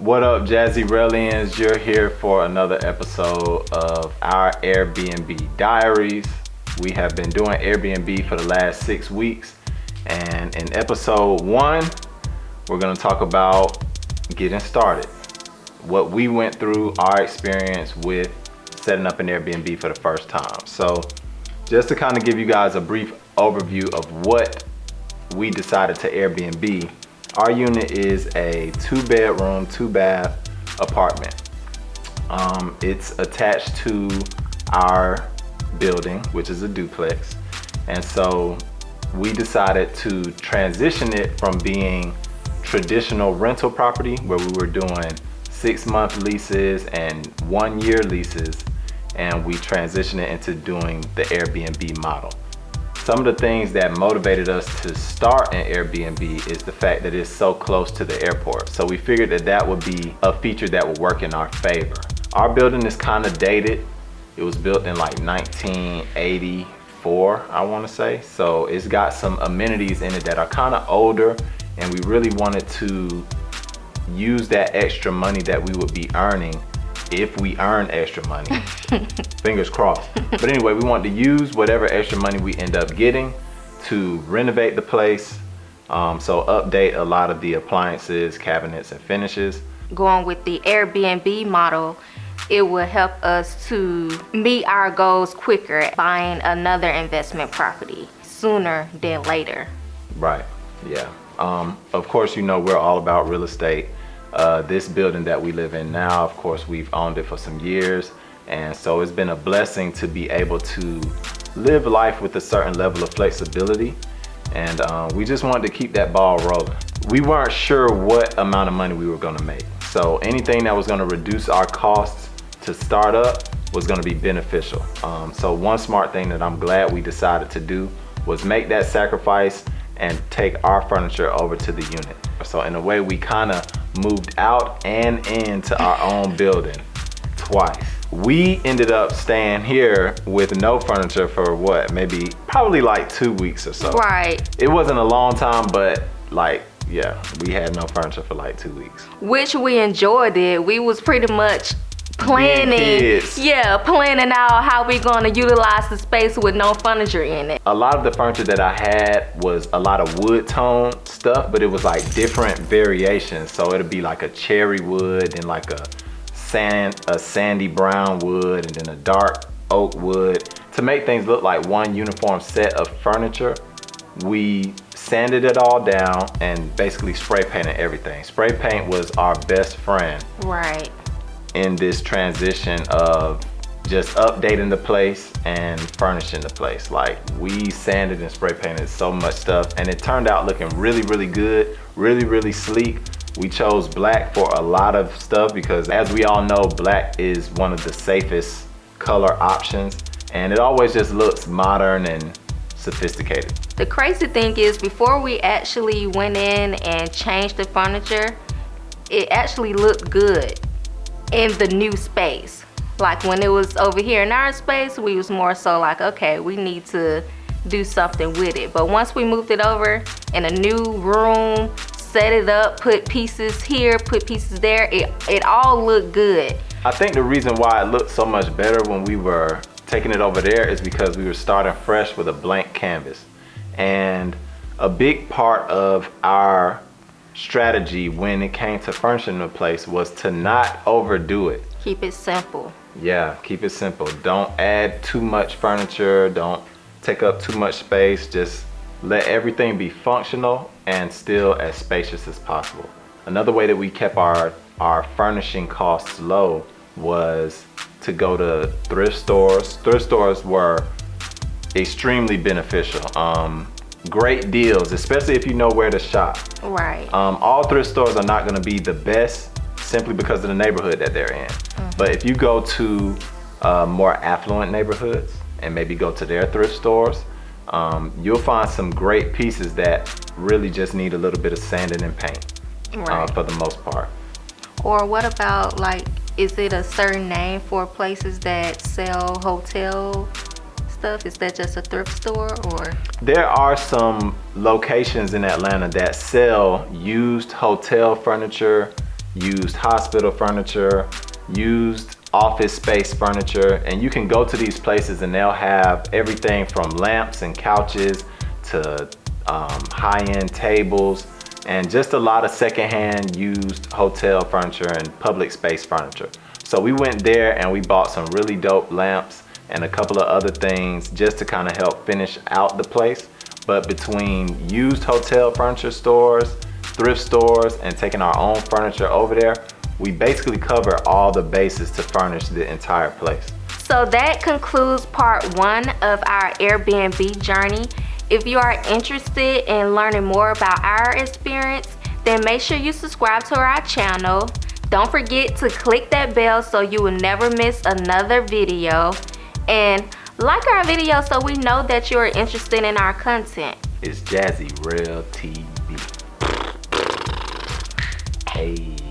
What up, JazzyRell-IANS? You're here for another episode of our Airbnb diaries. We have been doing Airbnb for the last 6 weeks, and in episode 1 we're going to talk about getting started, what we went through, our experience with setting up an Airbnb for the first time. So just to kind of give you guys a brief overview of what we decided to Airbnb, our unit is a 2-bedroom, 2-bath apartment. It's attached to our building, which is a duplex. And so we decided to transition it from being traditional rental property, where we were doing 6-month leases and 1-year leases, and we transitioned it into doing the Airbnb model. Some of the things that motivated us to start an Airbnb is the fact that it's so close to the airport. So we figured that that would be a feature that would work in our favor. Our building is kind of dated. It was built in like 1984, I want to say. So it's got some amenities in it that are kind of older, and we really wanted to use that extra money that we would be earning, if we earn extra money, fingers crossed. But anyway, we want to use whatever extra money we end up getting to renovate the place. So update a lot of the appliances, cabinets, and finishes. Going with the Airbnb model, it will help us to meet our goals quicker, buying another investment property sooner than later. Right, yeah. Of course, you know, we're all about real estate. This building that we live in now, of course, we've owned it for some years, and so it's been a blessing to be able to live life with a certain level of flexibility, and we just wanted to keep that ball rolling. We weren't sure what amount of money we were going to make, so anything that was going to reduce our costs to start up was going to be beneficial. So one smart thing that I'm glad we decided to do was make that sacrifice and take our furniture over to the unit. So in a way, we kind of moved out and into our own building twice. We ended up staying here with no furniture for what, probably like 2 weeks or so. Right. It wasn't a long time, but like, yeah, we had no furniture for like 2 weeks. Which we enjoyed it. We was pretty much planning out how we're going to utilize the space with no furniture in it. A lot of the furniture that I had was a lot of wood tone stuff, but it was like different variations. So it'd be like a cherry wood and like a sandy brown wood and then a dark oak wood. To make things look like one uniform set of furniture, we sanded it all down and basically spray painted everything. Spray paint was our best friend. Right. In this transition of just updating the place and furnishing the place. Like, we sanded and spray painted so much stuff, and it turned out looking really, really good, really, really sleek. We chose black for a lot of stuff because, as we all know, black is one of the safest color options, and it always just looks modern and sophisticated. The crazy thing is, before we actually went in and changed the furniture, it actually looked good in the new space. Like when it was over here in our space, we was more so like, okay, we need to do something with it. But once we moved it over in a new room, set it up, put pieces here, put pieces there, it all looked good. I think the reason why it looked so much better when we were taking it over there is because we were starting fresh with a blank canvas. And a big part of our strategy when it came to furnishing the place was to not overdo it. Keep it simple. Yeah, keep it simple. Don't add too much furniture, don't take up too much space. Just let everything be functional and still as spacious as possible. Another way that we kept our furnishing costs low was to go to thrift stores. Thrift stores were extremely beneficial. Great deals, especially if you know where to shop. Right. All thrift stores are not going to be the best simply because of the neighborhood that they're in. But if you go to more affluent neighborhoods and maybe go to their thrift stores, you'll find some great pieces that really just need a little bit of sanding and paint. Right. For the most part. Or what about, like, is it a certain name for places that sell hotel stuff? Is that just a thrift store, or? There are some locations in Atlanta that sell used hotel furniture used hospital furniture, used office space furniture, and you can go to these places and they'll have everything from lamps and couches to high-end tables, and just a lot of secondhand used hotel furniture and public space furniture. So we went there and we bought some really dope lamps and a couple of other things just to kind of help finish out the place. But between used hotel furniture stores, thrift stores, and taking our own furniture over there, we basically cover all the bases to furnish the entire place. So that concludes part 1 of our Airbnb journey. If you are interested in learning more about our experience, then make sure you subscribe to our channel. Don't forget to click that bell so you will never miss another video. And like our video so we know that you are interested in our content. It's JazzyRell TV. Hey.